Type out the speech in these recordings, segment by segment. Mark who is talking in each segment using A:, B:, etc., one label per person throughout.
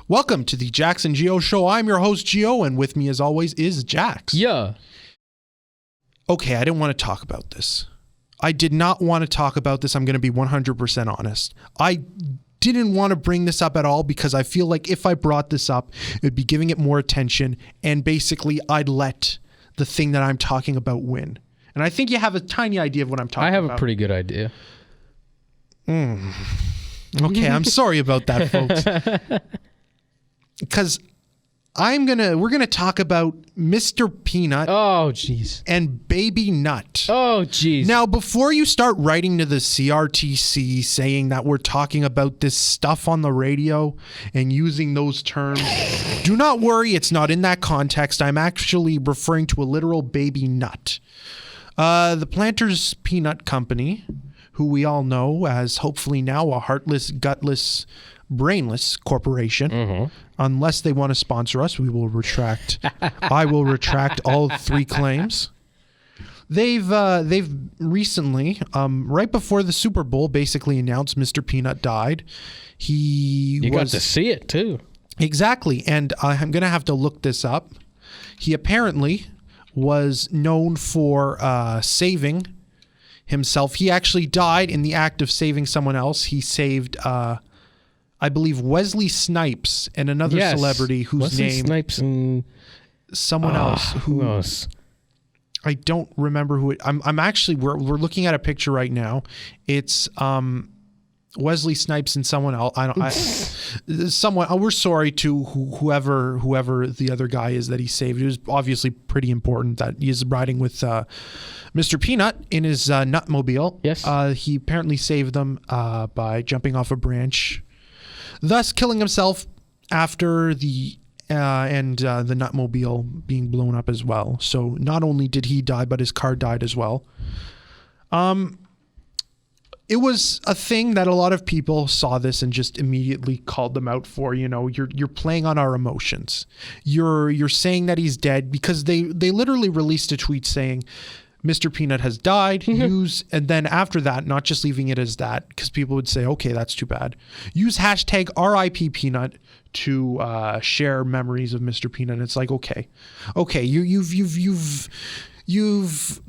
A: Welcome to the Jax and Gio show. I'm your host, Gio, and with me as always is Jax.
B: Yeah.
A: Okay, I didn't want to talk about this. I did not want to talk about this. I'm going to be 100% honest. I didn't want to bring this up at all because I feel like if I brought this up, it'd be giving it more attention, and basically I'd let the thing that I'm talking about win. And I think you have a tiny idea of what I'm talking about.
B: I have a pretty good idea.
A: Okay, I'm sorry about that, folks. Because we're gonna talk about Mr. Peanut.
B: Oh, jeez.
A: And Baby Nut.
B: Oh, jeez.
A: Now, before you start writing to the CRTC saying that we're talking about this stuff on the radio and using those terms, do not worry, it's not in that context. I'm actually referring to a literal baby nut. The Planters Peanut Company, who we all know as hopefully now a heartless, gutless, brainless corporation. Unless they want to sponsor us, we will retract. I will retract all three claims. They've recently, right before the Super Bowl, basically announced Mr. Peanut died. You
B: got to see it too.
A: Exactly, and I'm gonna have to look this up. He apparently was known for saving himself. He actually died in the act of saving someone else. He saved, I believe, Wesley Snipes and another celebrity whose
B: Wesley
A: name
B: Snipes and
A: someone else.
B: Who else?
A: I don't remember who it. I'm actually we're looking at a picture right now. It's Wesley Snipes and someone else. We're sorry to whoever the other guy is that he saved. It was obviously pretty important that he is riding with Mr. Peanut in his Nutmobile.
B: Yes.
A: He apparently saved them by jumping off a branch, thus killing himself after the Nutmobile being blown up as well. So not only did he die, but his car died as well. It was a thing that a lot of people saw this and just immediately called them out for. You know, you're playing on our emotions. You're saying that he's dead because they literally released a tweet saying Mr. Peanut has died. And then after that, not just leaving it as that, because people would say, okay, that's too bad. Use hashtag RIP Peanut to share memories of Mr. Peanut. It's like, okay, you've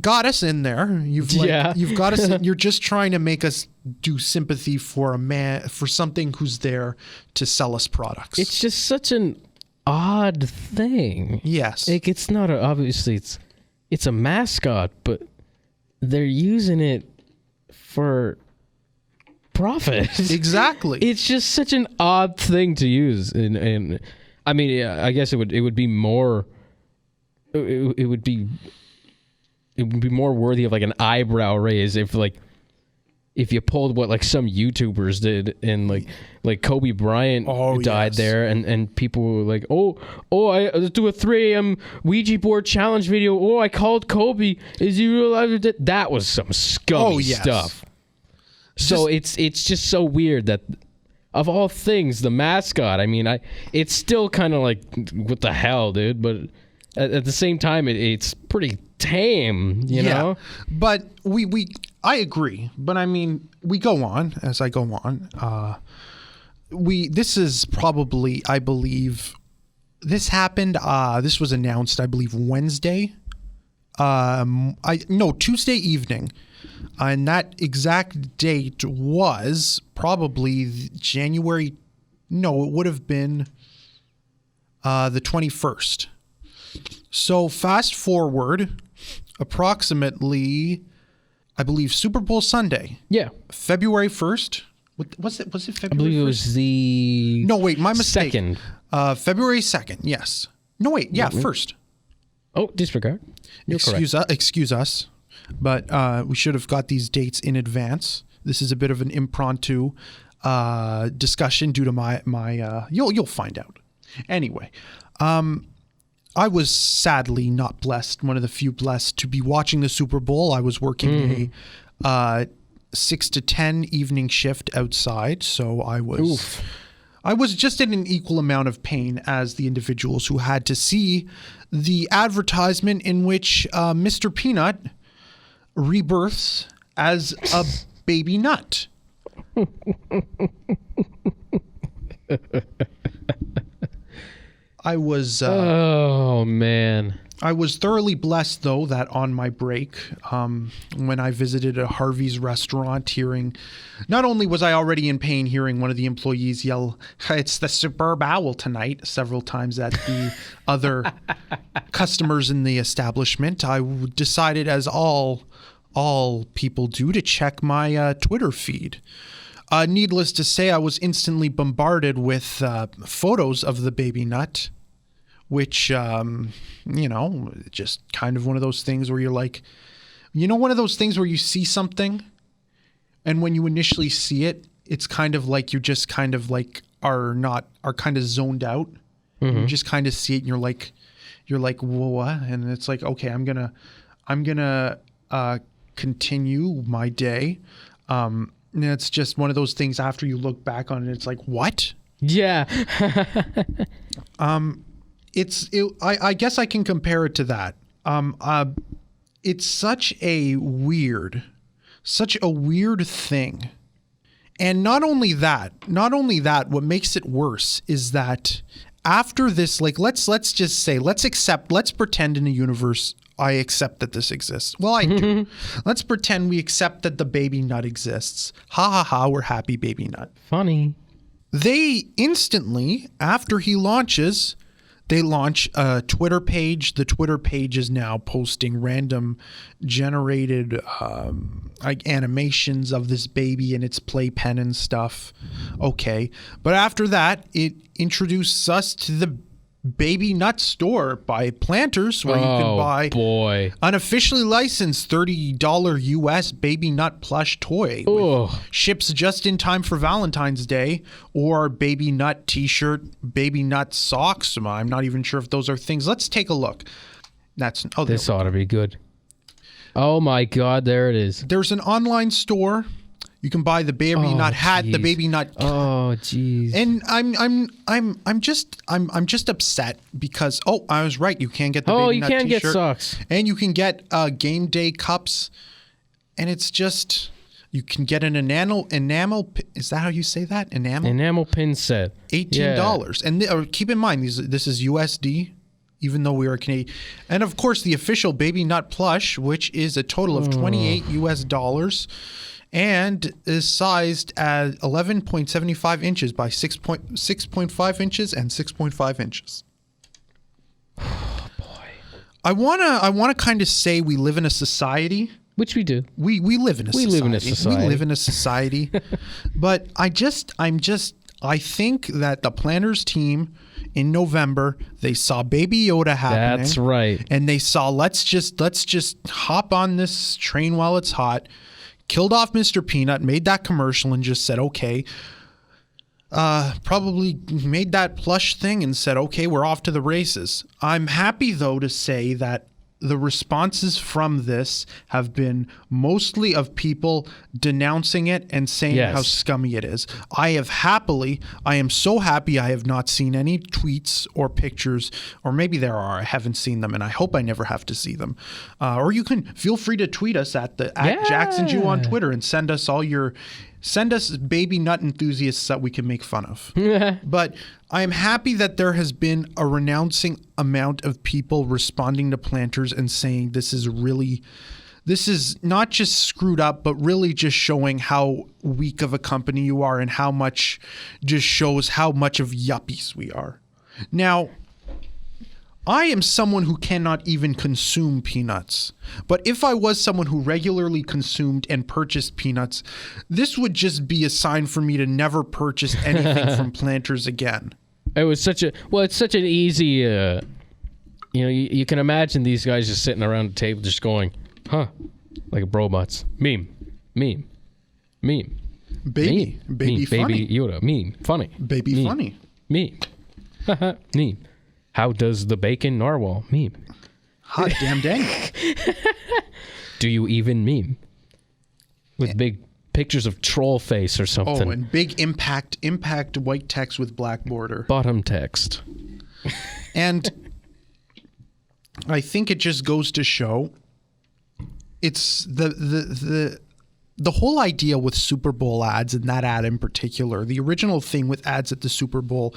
A: got us in there. You've got us. You're just trying to make us do sympathy for for something who's there to sell us products.
B: It's just such an odd thing.
A: Yes.
B: Like, it's not obviously it's a mascot, but they're using it for profit.
A: Exactly.
B: It's just such an odd thing to use. And I mean, I guess it would be more. It would be more worthy of like an eyebrow raise if you pulled what like some YouTubers did and like Kobe Bryant died there and people were like, let's do a 3 a.m. Ouija board challenge video. Oh, I called Kobe. Is he alive? That was some scummy stuff. So it's just so weird that of all things, the mascot, I mean, it's still kind of like, what the hell, dude? But at the same time, it's pretty tame, you know?
A: But I agree. But I mean, we go on as I go on. This is probably, I believe, this happened. This was announced, I believe, Wednesday. Tuesday evening. And that exact date was probably January. No, it would have been the 21st. So fast forward approximately, I believe, Super Bowl Sunday.
B: Yeah.
A: February 1st. Was it February 1st?
B: I believe it was the...
A: No, wait, my mistake.
B: 2nd.
A: February 2nd, yes. No, wait, yeah, 1st.
B: Oh, disregard.
A: Excuse us. But we should have got these dates in advance. This is a bit of an impromptu discussion due to my you'll find out. Anyway, I was sadly not blessed, one of the few blessed, to be watching the Super Bowl. I was working a 6 to 10 evening shift outside, so I was just in an equal amount of pain as the individuals who had to see the advertisement in which Mr. Peanut rebirths as a baby nut. I was
B: Oh man.
A: I was thoroughly blessed, though, that on my break, when I visited a Harvey's restaurant, not only was I already in pain hearing one of the employees yell, "It's the superb owl tonight," several times at the other customers in the establishment, I decided, as all people do, to check my Twitter feed. Needless to say, I was instantly bombarded with photos of the baby nut, which, just kind of one of those things where you're like, one of those things where you see something, and when you initially see it, it's kind of like you just kind of like are kind of zoned out. Mm-hmm. You just kind of see it, and you're like, what? And it's like, okay, I'm gonna continue my day. And it's just one of those things. After you look back on it, it's like, what?
B: Yeah.
A: I guess I can compare it to that. It's such a weird thing. And not only that, what makes it worse is that after this, like, let's pretend in a universe I accept that this exists. Well, I do. Let's pretend we accept that the baby nut exists. Ha ha ha, we're happy baby nut.
B: Funny.
A: They instantly, after he launches, they launch a Twitter page. The Twitter page is now posting random generated animations of this baby and its playpen and stuff. Okay. But after that, it introduces us to the baby nut store by Planters, where you can buy unofficially licensed $30 US baby nut plush toy. Ships just in time for Valentine's Day, or baby nut t-shirt, baby nut socks. I'm not even sure if those are things. Let's take a look. This
B: ought to be good. Oh my God, there it is.
A: There's an online store. You can buy the baby nut hat, the baby nut.
B: Oh, jeez.
A: And I'm just upset because I was right. You can get the baby nut
B: t-shirt.
A: Get
B: socks,
A: and you can get game day cups, and it's just you can get an enamel. Is that how you say that? Enamel
B: pin set.
A: $18, and keep in mind this is USD. Even though we are Canadian, and of course the official baby nut plush, which is a total of $28 US. And is sized at 11.75 inches by 6.5 inches and 6.5 inches.
B: Oh boy!
A: I wanna kind of say we live in a society,
B: which we do.
A: We live in a society.
B: We live in a society.
A: We live in a society. But I think that the Planners team in November, they saw Baby Yoda happening.
B: That's right.
A: And they saw let's just hop on this train while it's hot. Killed off Mr. Peanut, made that commercial, and just said, okay. Probably made that plush thing and said, okay, we're off to the races. I'm happy, though, to say that the responses from this have been mostly of people denouncing it and saying how scummy it is. I am so happy I have not seen any tweets or pictures, or maybe there are, I haven't seen them, and I hope I never have to see them. Or you can feel free to tweet us at Jax and Gio on Twitter and send us baby nut enthusiasts that we can make fun of. But I am happy that there has been a renouncing amount of people responding to Planters and saying this is not just screwed up, but really just showing how weak of a company you are, and how much just shows how much of yuppies we are. Now, I am someone who cannot even consume peanuts. But if I was someone who regularly consumed and purchased peanuts, this would just be a sign for me to never purchase anything from Planters again.
B: It's such an easy, you can imagine these guys just sitting around the table just going, huh, like a bromutz. Meme.
A: Baby funny.
B: Baby Yoda. Meme. Funny.
A: Baby
B: meme.
A: Funny.
B: Meme. Meme. How does the bacon narwhal meme?
A: Hot damn dang.
B: Do you even meme? With big pictures of troll face or something.
A: Oh, and big impact white text with black border.
B: Bottom text.
A: And I think it just goes to show it's the the whole idea with Super Bowl ads, and that ad in particular, the original thing with ads at the Super Bowl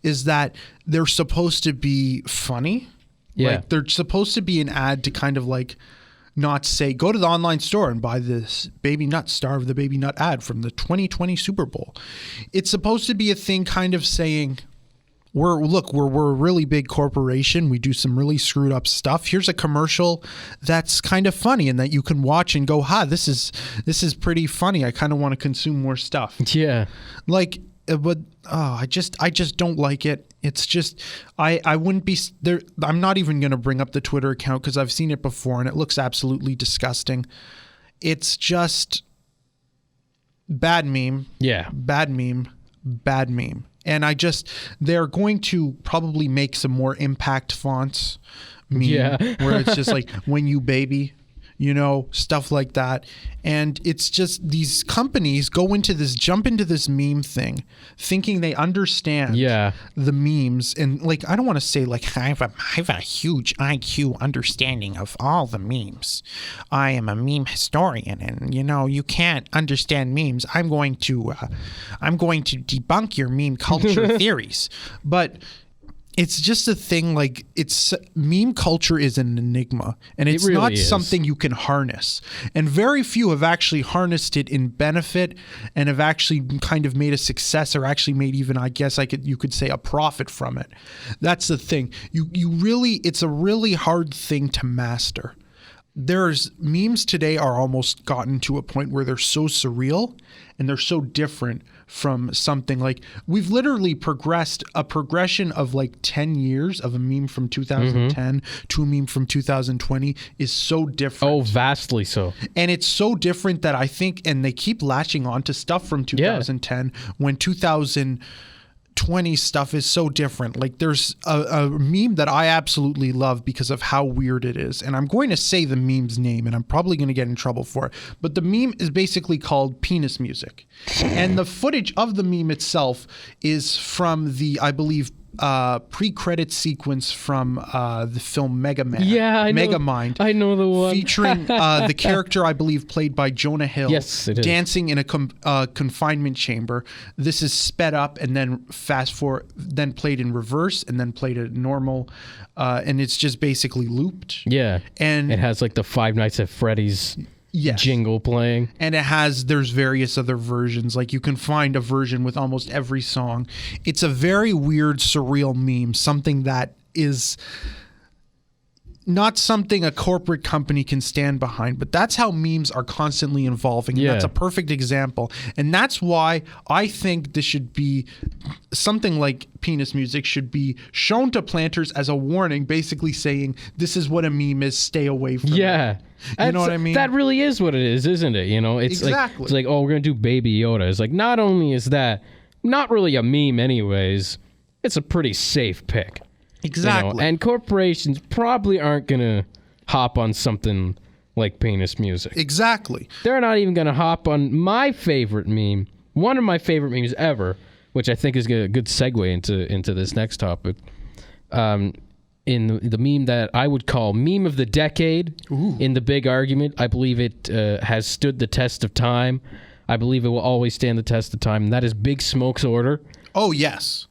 A: is that they're supposed to be funny.
B: Yeah.
A: Like they're supposed to be an ad to kind of like not say, go to the online store and buy this Baby Nut Star of the Baby Nut ad from the 2020 Super Bowl. It's supposed to be a thing kind of saying, we're a really big corporation. We do some really screwed up stuff. Here's a commercial that's kind of funny and that you can watch and go, this is pretty funny. I kind of want to consume more stuff.
B: Yeah.
A: Like, but I just don't like it. It's just I wouldn't be there. I'm not even going to bring up the Twitter account because I've seen it before and it looks absolutely disgusting. It's just bad meme.
B: Yeah.
A: Bad meme. Bad meme. And they're going to probably make some more impact fonts meme where it's just like, when you baby, stuff like that. And it's just these companies jump into this meme thing thinking they understand the memes. And like, I don't want to say like, I have a huge IQ understanding of all the memes. I am a meme historian and you can't understand memes. I'm going to debunk your meme culture theories. But it's just a thing, like, meme culture is an enigma, and it's really not something you can harness. And very few have actually harnessed it in benefit and have actually kind of made a success, or actually made even, you could say, a profit from it. That's the thing. It's a really hard thing to master. Memes today are almost gotten to a point where they're so surreal and they're so different from something like, we've literally progressed a progression of like 10 years of a meme from 2010 to a meme from 2020 is so different.
B: Oh, vastly so.
A: And it's so different that I think, and they keep latching on to stuff from 2010 when 2020 stuff is so different. Like there's a meme that I absolutely love because of how weird it is. And I'm going to say the meme's name and I'm probably going to get in trouble for it. But the meme is basically called Penis Music. And the footage of the meme itself is from the, I believe, pre-credit sequence from the film Megamind.
B: Yeah, I know.
A: Megamind.
B: I know the one.
A: Featuring the character, I believe, played by Jonah Hill.
B: Yes, it is.
A: Dancing in a confinement chamber. This is sped up and then fast forward, then played in reverse and then played at normal. And it's just basically looped.
B: Yeah.
A: And
B: it has like the Five Nights at Freddy's jingle playing.
A: And there's various other versions. Like you can find a version with almost every song. It's a very weird, surreal meme, something that is not something a corporate company can stand behind, but that's how memes are constantly evolving. And that's a perfect example. And that's why I think this should be something like Penis Music should be shown to planters as a warning, basically saying, this is what a meme is, stay away from it. You know what I mean?
B: That really is what it is, isn't it? It's
A: exactly.
B: It's like, oh, we're going to do Baby Yoda. It's like, not only is that not really a meme anyways, it's a pretty safe pick.
A: Exactly.
B: And corporations probably aren't going to hop on something like Penis Music.
A: Exactly.
B: They're not even going to hop on my favorite meme, one of my favorite memes ever, which I think is a good segue into this next topic. In the meme that I would call meme of the decade.
A: Ooh.
B: In the big argument, I believe it has stood the test of time. I believe it will always stand the test of time, and that is Big Smoke's order.
A: Oh, yes.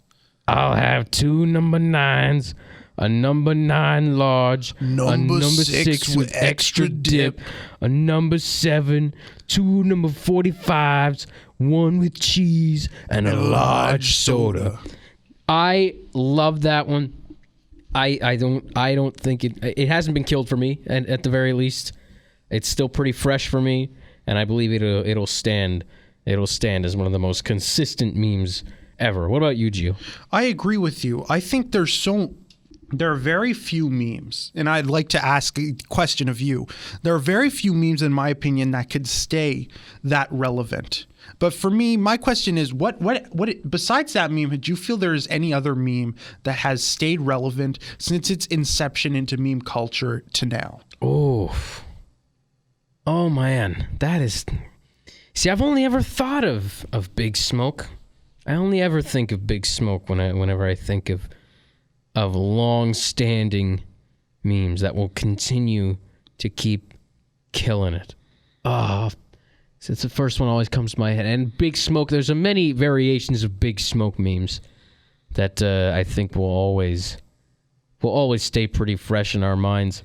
B: I'll have 2 number 9s, a number 9 large, a number 6 with extra dip, a number 7, 2 number 45s, 1 with cheese, and a large soda. I love that one. I don't think it hasn't been killed for me, and at the very least, it's still pretty fresh for me, and I believe it'll stand as one of the most consistent memes ever. What about you, Gio?
A: I agree with you. I think there are very few memes, and I'd like to ask a question of you. There are very few memes, in my opinion, that could stay that relevant. But for me, my question is, what besides that meme, do you feel there is any other meme that has stayed relevant since its inception into meme culture to now?
B: Oh man, that is. See, I've only ever thought of Big Smoke. I only ever think of Big Smoke whenever I think of long-standing memes that will continue to keep killing it. So it's the first one always comes to my head. And Big Smoke, there's many variations of Big Smoke memes that I think will always stay pretty fresh in our minds.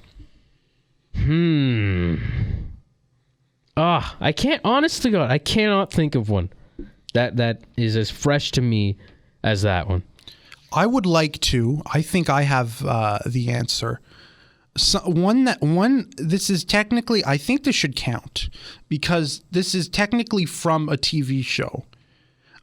B: I can't, honest to God, I cannot think of one that is as fresh to me as that one.
A: I would like to. I think I have the answer. This is technically, I think this should count because this is technically from a TV show.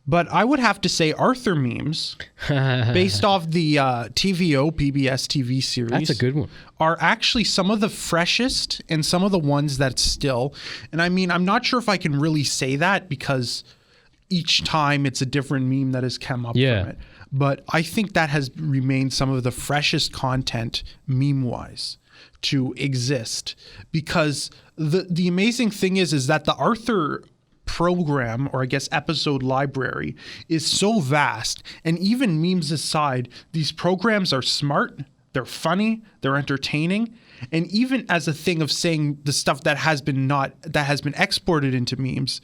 A: But I would have to say Arthur memes, based off the TVO PBS TV series.
B: That's a good one.
A: Are actually some of the freshest and some of the ones that still. And I mean, I'm not sure if I can really say that because each time it's a different meme that has come up from it. But I think that has remained some of the freshest content meme-wise to exist because the amazing thing is that the Arthur program, or I guess episode library, is so vast, and even memes aside, these programs are smart, they're funny, they're entertaining, and even as a thing of saying the stuff that has been exported into memes,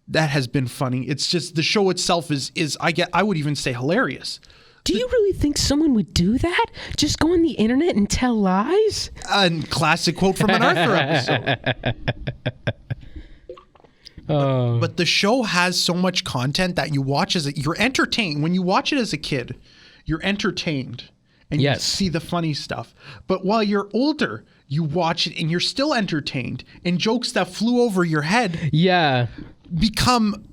A: that has been funny. It's just the show itself is I would even say hilarious.
B: Do you really think someone would do that? Just go on the internet and tell lies?
A: A classic quote from an Arthur episode. But the show has so much content that you watch you're entertained. When you watch it as a kid, you're entertained and you see the funny stuff. But while you're older, you watch it and you're still entertained, and jokes that flew over your head become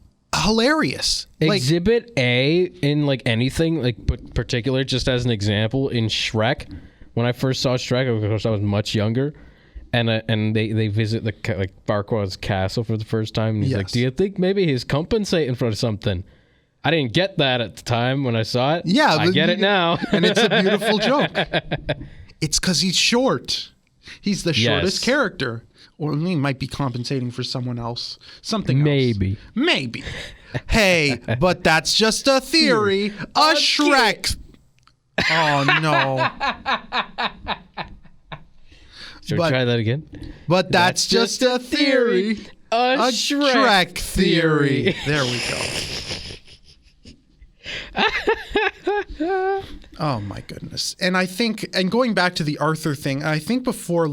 A: hilarious.
B: Exhibit A in like anything, like particular, just as an example, in Shrek. When I first saw Shrek, of course I was much younger, and they visit the Farquaad's castle for the first time, and he's like, "Do you think maybe he's compensating for something?" I didn't get that at the time when I saw it. Yeah, I get it now,
A: and it's a beautiful joke. It's because he's short. He's the shortest character. Or he might be compensating for someone else. Something else. Maybe. Hey, but that's just a theory. A Shrek. Oh, no.
B: Should we try that again?
A: But that's just a theory.
B: A Shrek theory.
A: There we go. Oh, my goodness. And I think, and going back to the Arthur thing, I think before it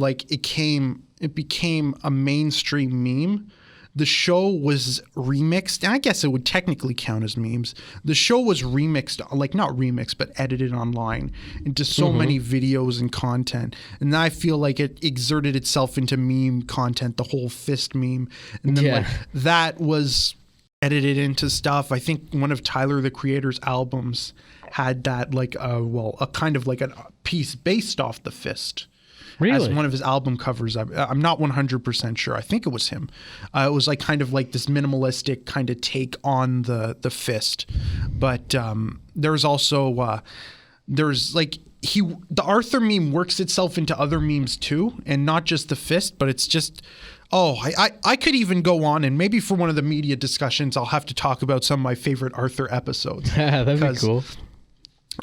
A: became a mainstream meme, the show was remixed, and I guess it would technically count as memes. The show was remixed, not remixed, but edited online into so many videos and content. And I feel like it exerted itself into meme content, the whole fist meme. And then that was edited into stuff. I think one of Tyler, the Creator's albums had that a kind of like a piece based off the fist. Really? As one of his album covers. I'm not 100% sure. I think it was him. It was kind of like this minimalistic kind of take on the fist. But there's also the Arthur meme works itself into other memes too, and not just the fist, but it's just I could even go on, and maybe for one of the media discussions I'll have to talk about some of my favorite Arthur episodes.
B: That'd be cool.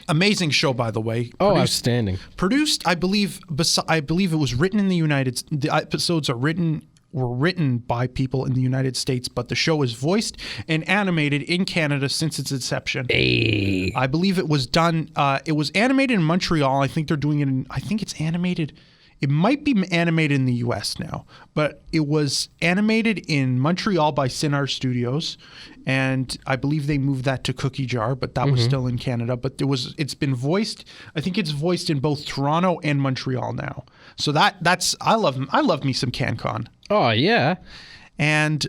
A: Amazing show, by the way.
B: Outstanding.
A: Produced, I believe it was written in the United States. The episodes were written by people in the United States, but the show is voiced and animated in Canada since its inception.
B: Hey.
A: I believe it was done. It was animated in Montreal. I think they're doing it I think it's animated. It might be animated in the U.S. now, but it was animated in Montreal by Cinar Studios, and I believe they moved that to Cookie Jar, but that was still in Canada. But it's been voiced. I think it's voiced in both Toronto and Montreal now. So I love me some CanCon.
B: Oh yeah,
A: and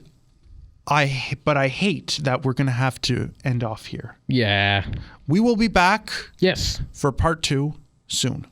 A: I hate that we're gonna have to end off here.
B: Yeah,
A: we will be back.
B: Yes,
A: for part 2 soon.